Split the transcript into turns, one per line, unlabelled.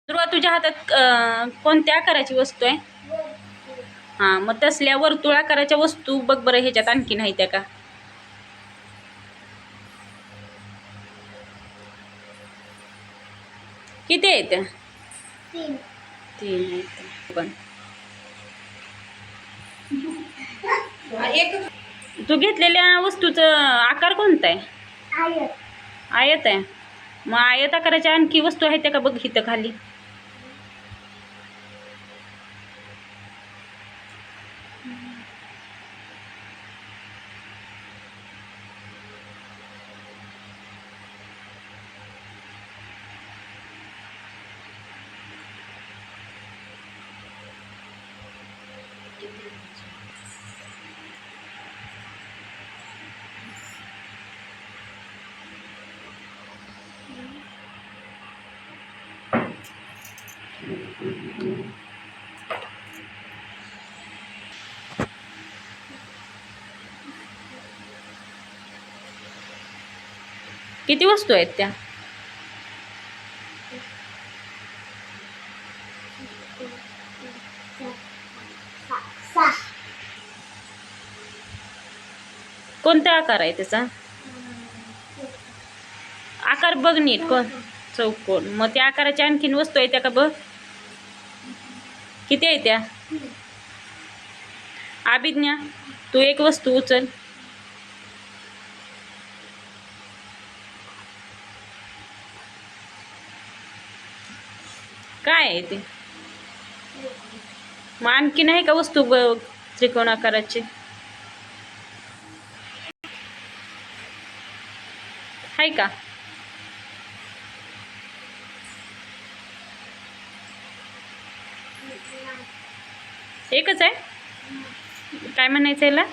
दुर्वा तुझ्या हातात कोणत्या आकाराची वस्तू आहे? हां, मग तसल्या वर्तुळाकाराच्या वस्तू बघ बरं ह्याच्यात आणखी नाही त्या का? किती आहेत त्या? 3 आहेत पण. तू घेतलेल्या वस्तूचं आकार कोणता आहे? आयत आहे. मग आयत आकाराच्या आणखी वस्तू आहेत त्या का बघ इथं खाली. किती वस्तू आहेत त्या? कोणता आकार आहे त्याचा? आकार बघ नीट. चौकोन. मग त्या आकाराच्या आणखीन वस्तू आहेत त्या का बघ. किती आहे त्या? अभिज्ञा, तू एक वस्तू उचल. काय आहे ते? मग आणखी नाही का वस्तू त्रिकोण आकाराची? आहे का? एकच आहे? काय म्हणायचं याला?